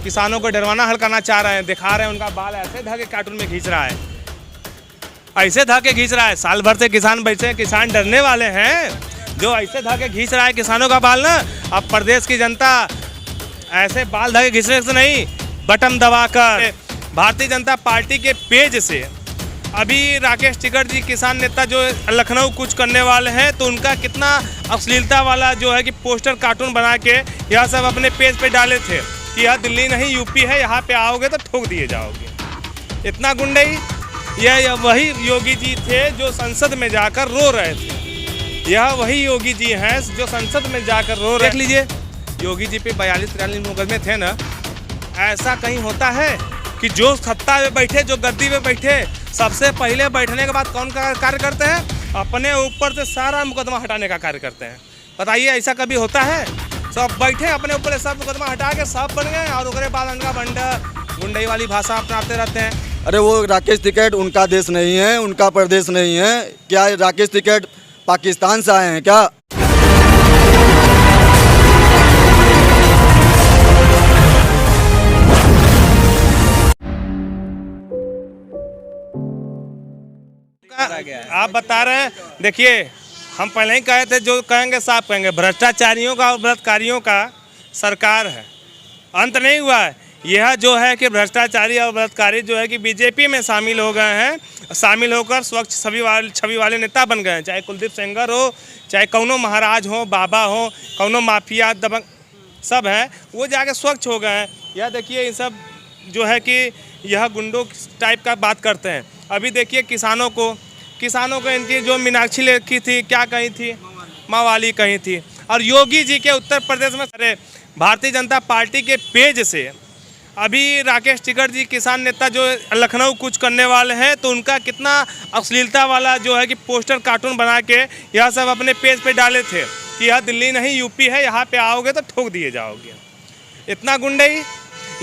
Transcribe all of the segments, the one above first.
किसानों को डरवाना हड़काना चाह रहे हैं, दिखा रहे हैं उनका बाल ऐसे धागे कार्टून में खींच रहा है, ऐसे धागे खींच रहा है। साल भर से किसान बैठे हैं, किसान डरने वाले हैं। जो ऐसे धागे खींच रहा है किसानों का बाल ना, अब प्रदेश की जनता ऐसे बाल धागे खींचने से नहीं, बटन दबाकर भारतीय जनता पार्टी के पेज से अभी राकेश टिकैत जी किसान नेता जो लखनऊ कुछ करने वाले हैं, तो उनका कितना अश्लीलता वाला जो है कि पोस्टर कार्टून बना के यह सब अपने पेज पे डाले थे कि यह दिल्ली नहीं यूपी है, यहाँ पे आओगे तो ठोक दिए जाओगे। इतना गुंडई। यह वही योगी जी थे जो संसद में जाकर रो रहे थे। यह वही योगी जी हैं जो संसद में जाकर रो रहे। देख लीजिए योगी जी पे 42-43 मुकदमे थे ना। ऐसा कहीं होता है कि जो सत्ता में बैठे, जो गद्दी में बैठे, सबसे पहले बैठने के बाद कौन कार्य करते हैं? अपने ऊपर से सारा मुकदमा हटाने का कार्य करते हैं। बताइए ऐसा कभी होता है? सब बैठे अपने ऊपर सब मुकदमा हटा के सब बन गए और उसके बाद उनका बंडा गुंडई वाली भाषा अपनाते रहते हैं। अरे वो राकेश टिकैत उनका देश नहीं है, उनका प्रदेश नहीं है। क्या राकेश टिकैत पाकिस्तान से आए हैं क्या? आप बता रहे हैं, देखिए हम पहले ही कहे थे, जो कहेंगे साफ कहेंगे, भ्रष्टाचारियों का और बलात्कारियों का सरकार है। अंत नहीं हुआ है। यह जो है कि भ्रष्टाचारी और बलात्कारी जो है कि बीजेपी में शामिल हो गए हैं, शामिल होकर स्वच्छ छवि वाले नेता बन गए हैं। चाहे कुलदीप सेंगर हो, चाहे कौनो महाराज हो, बाबा हो, कौनो माफिया दबंग सब हैं, वो जाके स्वच्छ हो गए हैं। यह देखिए ये सब जो है कि यह गुंडों टाइप का बात करते हैं। अभी देखिए किसानों को इनकी जो मीनाक्षी लेखी थी, क्या कही थी, मावाली कही थी। और योगी जी के उत्तर प्रदेश में सारे भारतीय जनता पार्टी के पेज से अभी राकेश टिकैत जी किसान नेता जो लखनऊ कुछ करने वाले हैं, तो उनका कितना अश्लीलता वाला जो है कि पोस्टर कार्टून बना के यह सब अपने पेज पे डाले थे कि यह दिल्ली नहीं यूपी है, यहाँ पे आओगे तो ठोक दिए जाओगे। इतना गुंडई।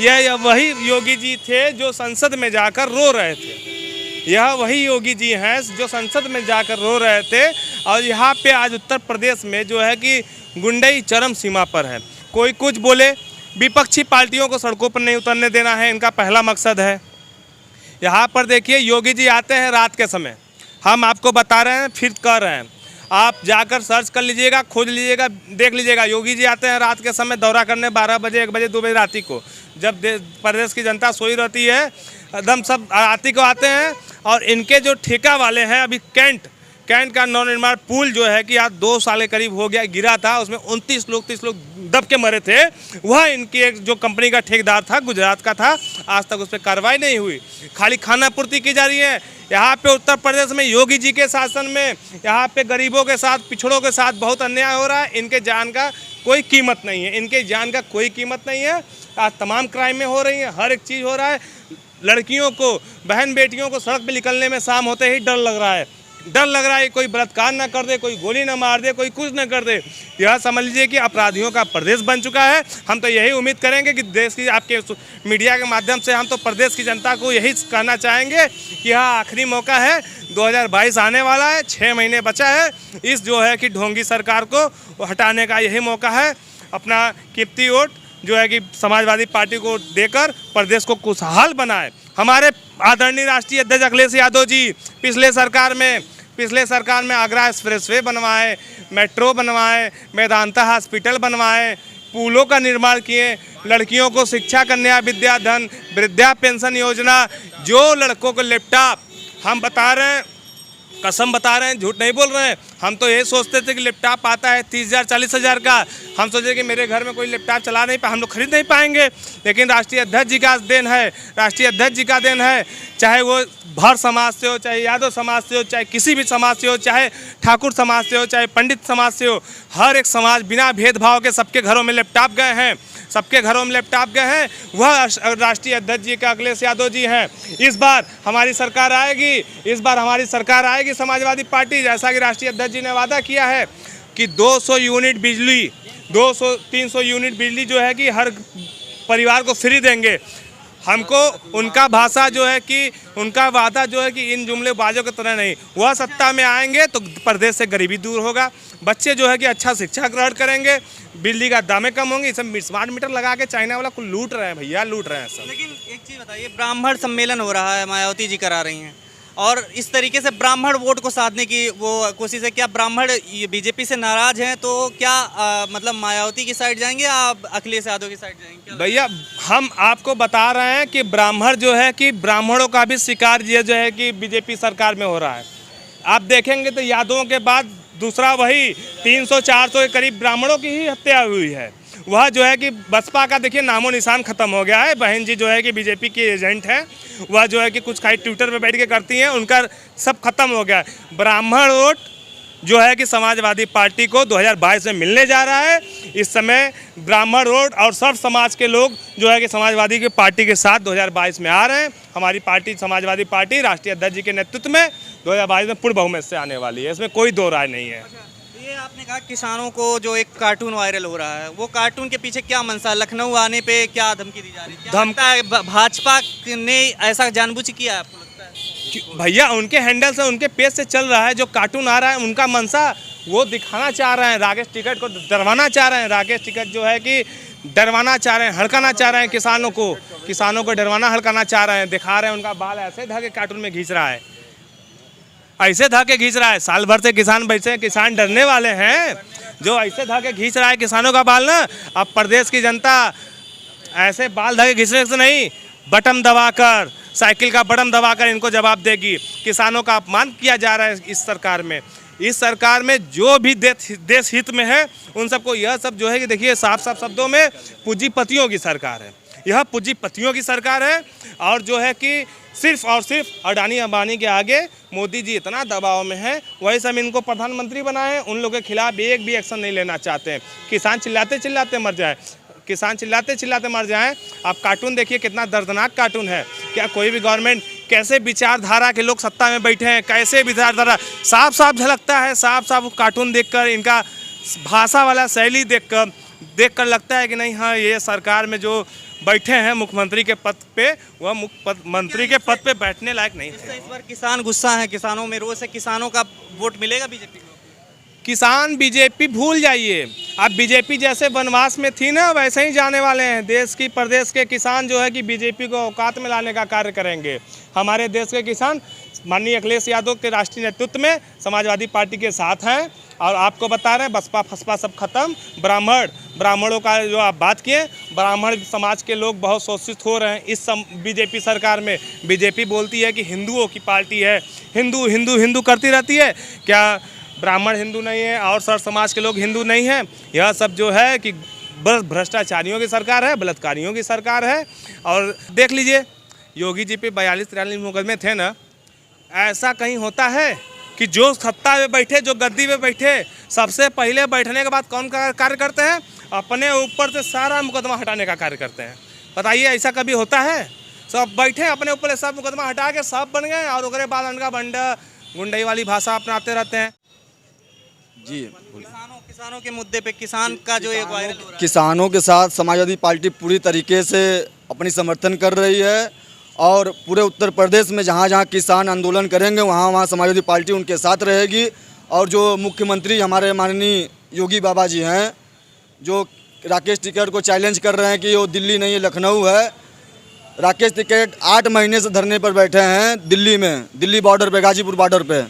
यह वही योगी जी थे जो संसद में जाकर रो रहे थे। यह वही योगी जी हैं जो संसद में जाकर रो रहे थे। और यहाँ पे आज उत्तर प्रदेश में जो है कि गुंडई चरम सीमा पर है। कोई कुछ बोले, विपक्षी पार्टियों को सड़कों पर नहीं उतरने देना है इनका पहला मकसद है। यहाँ पर देखिए योगी जी आते हैं रात के समय, हम आपको बता रहे हैं, फिर कह रहे हैं, आप जाकर सर्च कर लीजिएगा, खोज लीजिएगा, देख लीजिएगा। योगी जी आते हैं रात के समय दौरा करने 12 बजे, 1 बजे, 2 बजे राती को, जब प्रदेश की जनता सोई रहती है, एकदम सब राती को आते हैं। और इनके जो ठेका वाले हैं, अभी कैंट का नवनिर्माण पुल जो है कि आज 2 साल के करीब हो गया, गिरा था, उसमें 29 लोग 30 लोग दब के मरे थे। वह इनकी एक जो कंपनी का ठेकेदार था, गुजरात का था, आज तक उस पर कार्रवाई नहीं हुई। खाली खाना पूर्ति की जा रही है। यहाँ पे उत्तर प्रदेश में योगी जी के शासन में यहाँ पे गरीबों के साथ, पिछड़ों के साथ बहुत अन्याय हो रहा है। इनके जान का कोई कीमत नहीं है, इनके जान का कोई कीमत नहीं है। आज तमाम क्राइमें हो रही हैं, हर एक चीज़ हो रहा है। लड़कियों को, बहन बेटियों को सड़क पे निकलने में शाम होते ही डर लग रहा है कोई बलात्कार ना कर दे, कोई गोली ना मार दे, कोई कुछ ना कर दे। यह समझ लीजिए कि अपराधियों का प्रदेश बन चुका है। हम तो यही उम्मीद करेंगे कि देश की, आपके मीडिया के माध्यम से हम तो प्रदेश की जनता को यही कहना चाहेंगे कि यह आखिरी मौका है। 2022 आने वाला है, 6 महीने बचा है। इस जो है कि ढोंगी सरकार को हटाने का यही मौका है। अपना कीमती वोट जो है कि समाजवादी पार्टी को देकर प्रदेश को खुशहाल बनाए। हमारे आदरणीय राष्ट्रीय अध्यक्ष अखिलेश यादव जी पिछले सरकार में आगरा एक्सप्रेसवे बनवाए, मेट्रो बनवाए, मेदांता हॉस्पिटल बनवाए, पुलों का निर्माण किए, लड़कियों को शिक्षा कन्या विद्याधन, वृद्धा पेंशन योजना, जो लड़कों को लैपटॉप, हम बता रहे हैं, कसम बता रहे हैं, झूठ नहीं बोल रहे हैं। हम तो ये सोचते थे कि लैपटॉप आता है 30,000 40,000 का, हम सोचे कि मेरे घर में कोई लैपटॉप चला नहीं पाए, हम लोग खरीद नहीं पाएंगे। लेकिन राष्ट्रीय अध्यक्ष जी का देन है, चाहे वो भर समाज से हो, चाहे यादव समाज से हो, चाहे किसी भी समाज से हो, चाहे ठाकुर समाज से हो, चाहे पंडित समाज से हो, हर एक समाज बिना भेदभाव के सबके घरों में लैपटॉप गए हैं। वह राष्ट्रीय अध्यक्ष जी का अखिलेश यादव जी हैं। इस बार हमारी सरकार आएगी समाजवादी पार्टी, जैसा कि राष्ट्रीय अध्यक्ष जी ने वादा किया है कि 200 यूनिट बिजली, 200-300 यूनिट बिजली जो है कि हर परिवार को फ्री देंगे। हमको उनका भाषा जो है कि उनका वादा जो है कि इन जुमलेबाजों की तरह नहीं, वह सत्ता में आएंगे तो प्रदेश से गरीबी दूर होगा, बच्चे जो है कि अच्छा शिक्षा ग्रहण करेंगे, बिजली का दामें कम होंगी। सब स्मार्ट मीटर लगा के चाइना वाला को लूट रहे हैं भैया, लूट रहे हैं सब। लेकिन एक चीज़ बताइए, ब्राह्मण सम्मेलन हो रहा है, मायावती जी करा रही हैं और इस तरीके से ब्राह्मण वोट को साधने की वो कोशिश है। क्या ब्राह्मण बीजेपी से नाराज हैं तो क्या मतलब मायावती की साइड जाएंगे या अखिलेश यादव की साइड जाएंगे? क्या भैया हम आपको बता रहे हैं कि ब्राह्मण जो है कि ब्राह्मणों का भी शिकार ये जो है कि बीजेपी सरकार में हो रहा है। आप देखेंगे तो यादवों के बाद दूसरा वही 300-400 के करीब ब्राह्मणों की ही हत्या हुई है। वह जो है कि बसपा का देखिए नामो निशान खत्म हो गया है। बहन जी जो है कि बीजेपी की एजेंट है, वह जो है कि कुछ खाई ट्विटर पे बैठ के करती हैं, उनका सब खत्म हो गया है। ब्राह्मण वोट जो है कि समाजवादी पार्टी को 2022 में मिलने जा रहा है। इस समय ब्राह्मण वोट और सर्व समाज के लोग जो है कि समाजवादी की पार्टी के साथ 2022 में आ रहे हैं। हमारी पार्टी समाजवादी पार्टी राष्ट्रीय अध्यक्ष जी के नेतृत्व में 2022 में पूर्ण बहुमत से आने वाली है, इसमें कोई दो राय नहीं है। ये आपने कहा किसानों को जो एक कार्टून वायरल हो रहा है, वो कार्टून के पीछे क्या मंशा? लखनऊ आने पे क्या धमकी दी जा रही है? क्या लगता है भाजपा ने ऐसा जानबूझ के किया है आपको लगता है? भैया उनके हैंडल से, उनके पेज से चल रहा है, जो कार्टून आ रहा है उनका मंशा वो दिखाना चाह रहे हैं, राकेश टिकैत को डरवाना चाह रहे हैं। राकेश टिकैत जो है कि डरवाना चाह रहे हैं, हड़काना चाह रहे हैं किसानों को डरवाना हड़काना चाह रहे हैं। दिखा रहे हैं उनका बाल ऐसे धागे कार्टून में खींच रहा है, ऐसे धागे खींच रहा है। साल भर से किसान बैठे हैं, किसान डरने वाले हैं। जो ऐसे धागे खींच रहा है किसानों का बाल ना, अब प्रदेश की जनता ऐसे बाल धागे खींचने से नहीं, बटन दबाकर, साइकिल का बटन दबाकर इनको जवाब देगी। किसानों का अपमान किया जा रहा है इस सरकार में। इस सरकार में जो भी देश हित में है उन सबको यह सब जो है कि देखिए साफ साफ शब्दों में पूंजीपतियों की सरकार है। यह पूंजीपतियों की सरकार है और जो है कि सिर्फ और सिर्फ अडानी अंबानी के आगे मोदी जी इतना दबाव में है, वही सब इनको प्रधानमंत्री बनाए हैं। उन लोगों के खिलाफ एक भी एक्शन नहीं लेना चाहते हैं। किसान चिल्लाते चिल्लाते मर जाए, किसान चिल्लाते चिल्लाते मर जाएं। आप कार्टून देखिए कितना दर्दनाक कार्टून है। क्या कोई भी गवर्नमेंट, कैसे विचारधारा के लोग सत्ता में बैठे हैं, कैसे विचारधारा साफ साफ झलकता है। साफ साफ कार्टून देखकर, इनका भाषा वाला शैली देखकर लगता है कि नहीं, हाँ ये सरकार में जो बैठे हैं मुख्यमंत्री के पद पे, वह मंत्री के पद पे बैठने लायक नहीं थे। इस बार किसान गुस्सा है, किसानों में रोष है, किसानों का वोट मिलेगा बीजेपी को? किसान बीजेपी भूल जाइए। अब बीजेपी जैसे वनवास में थी ना, वैसे ही जाने वाले हैं। देश की प्रदेश के किसान जो है कि बीजेपी को औकात में लाने का कार्य करेंगे। हमारे देश के किसान माननीय अखिलेश यादव के राष्ट्रीय नेतृत्व में समाजवादी पार्टी के साथ हैं। और आपको बता रहे हैं बसपा फसपा सब खत्म। ब्राह्मणों का जो आप बात किए, ब्राह्मण समाज के लोग बहुत शोषित हो रहे हैं इस बीजेपी सरकार में। बीजेपी बोलती है कि हिंदुओं की पार्टी है, हिंदू हिंदू हिंदू करती रहती है। क्या ब्राह्मण हिंदू नहीं है और सर्व समाज के लोग हिंदू नहीं हैं? यह सब जो है कि भ्रष्टाचारियों की सरकार है, बलात्कारियों की सरकार है। और देख लीजिए योगी जी पे 42-43 मुकदमे थे ना। ऐसा कहीं होता है कि जो सत्ता में बैठे, जो गद्दी में बैठे, सबसे पहले बैठने के बाद कौन का कार्य करते हैं? अपने ऊपर से सारा मुकदमा हटाने का कार्य करते हैं। बताइए ऐसा कभी होता है? सब बैठे अपने ऊपर सब मुकदमा हटा के सब बन गए और उसके बाद उनका बंडा गुंडई वाली भाषा अपनाते रहते हैं। जी किसानों के मुद्दे पे, किसान का जो एक वायरल हो रहा है, किसानों के साथ समाजवादी पार्टी पूरी तरीके से अपनी समर्थन कर रही है। और पूरे उत्तर प्रदेश में जहाँ जहाँ किसान आंदोलन करेंगे वहाँ वहाँ समाजवादी पार्टी उनके साथ रहेगी। और जो मुख्यमंत्री हमारे माननीय योगी बाबा जी हैं, जो राकेश टिकैत को चैलेंज कर रहे हैं कि वो दिल्ली नहीं है लखनऊ है। राकेश टिकैत 8 महीने से धरने पर बैठे हैं दिल्ली में, दिल्ली बॉर्डर पे, गाजीपुर बॉर्डर पे।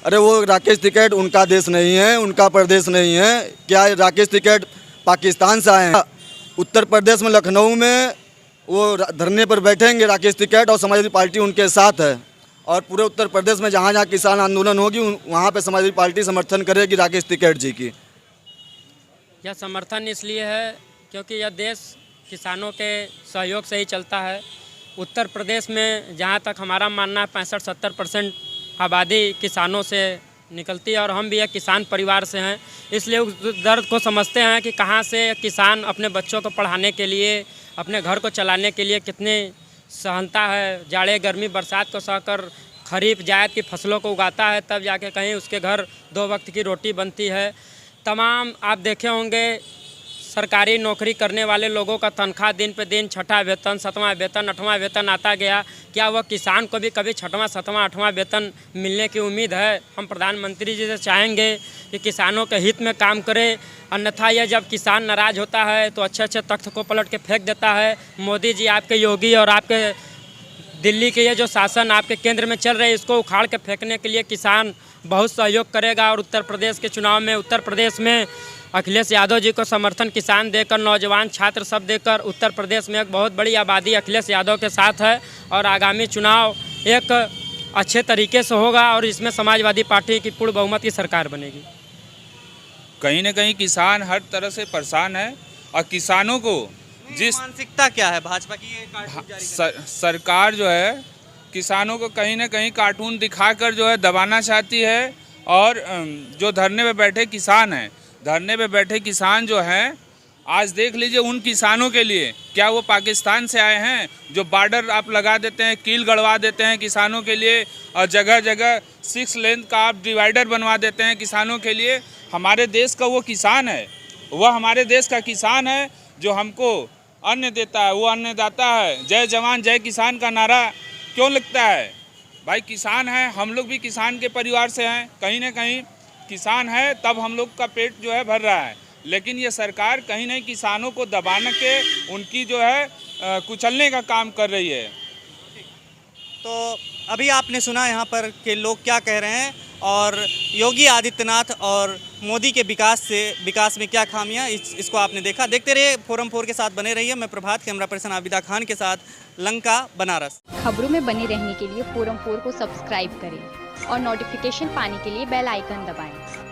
अरे वो राकेश टिकैत उनका देश नहीं है, उनका प्रदेश नहीं है। क्या राकेश टिकैत पाकिस्तान से आए हैं? उत्तर प्रदेश में लखनऊ में वो धरने पर बैठेंगे राकेश टिकैत और समाजवादी पार्टी उनके साथ है। और पूरे उत्तर प्रदेश में जहाँ जहाँ किसान आंदोलन होगी वहाँ पे समाजवादी पार्टी समर्थन करेगी राकेश टिकैत जी की। यह समर्थन इसलिए है क्योंकि यह देश किसानों के सहयोग से ही चलता है। उत्तर प्रदेश में जहाँ तक हमारा मानना है 65-70% आबादी किसानों से निकलती है और हम भी एक किसान परिवार से हैं। इसलिए उस दर्द को समझते हैं कि कहाँ से किसान अपने बच्चों को पढ़ाने के लिए, अपने घर को चलाने के लिए कितने सहनता है। जाड़े गर्मी बरसात को सहकर खरीफ जायद की फसलों को उगाता है, तब जाके कहीं उसके घर 2 वक्त की रोटी बनती है। तमाम आप देखे होंगे सरकारी नौकरी करने वाले लोगों का तनख्वाह दिन पे दिन 6वां वेतन 7वां वेतन 8वां वेतन आता गया, क्या वह किसान को भी कभी 6वां 7वां 8वां वेतन मिलने की उम्मीद है? हम प्रधानमंत्री जी से चाहेंगे कि किसानों के हित में काम करे, अन्यथा यह जब किसान नाराज़ होता है तो अच्छे अच्छे तख्त को पलट के फेंक देता है। मोदी जी, आपके योगी और आपके दिल्ली के ये जो शासन आपके केंद्र में चल रहे हैं, इसको उखाड़ के फेंकने के लिए किसान बहुत सहयोग करेगा। और उत्तर प्रदेश के चुनाव में उत्तर प्रदेश में अखिलेश यादव जी को समर्थन किसान देकर, नौजवान छात्र सब देकर, उत्तर प्रदेश में एक बहुत बड़ी आबादी अखिलेश यादव के साथ है और आगामी चुनाव एक अच्छे तरीके से होगा और इसमें समाजवादी पार्टी की पूर्ण बहुमत की सरकार बनेगी। कहीं न कहीं किसान हर तरह से परेशान है और किसानों को जिस मानसिकता क्या है भाजपा की? ये कार्टून जारी सरकार जो है किसानों को कहीं न कहीं कार्टून दिखाकर जो है दबाना चाहती है। और जो धरने पे बैठे किसान हैं, धरने पे बैठे किसान जो हैं, आज देख लीजिए उन किसानों के लिए, क्या वो पाकिस्तान से आए हैं जो बॉर्डर आप लगा देते हैं, कील गड़वा देते हैं किसानों के लिए और जगह जगह 6 लेन का आप डिवाइडर बनवा देते हैं किसानों के लिए? हमारे देश का वो किसान है, वह हमारे देश का किसान है जो हमको अन्न देता है, वो अन्नदाता है। जय जवान जय किसान का नारा क्यों लगता है? भाई किसान है, हम लोग भी किसान के परिवार से हैं, कहीं ना कहीं किसान है तब हम लोग का पेट जो है भर रहा है। लेकिन ये सरकार कहीं नहीं किसानों को दबाने के, उनकी जो है कुचलने का काम कर रही है। तो अभी आपने सुना यहाँ पर कि लोग क्या कह रहे हैं और योगी आदित्यनाथ और मोदी के विकास में क्या खामियां, इसको आपने देखा। देखते रहिए फोरम 4 के साथ बने रहिए। मैं प्रभात, कैमरा पर्सन आबिदा खान के साथ, लंका, बनारस। खबरों में बने रहने के लिए फोरम 4 को सब्सक्राइब करें और नोटिफिकेशन पाने के लिए बेल आइकन दबाएं।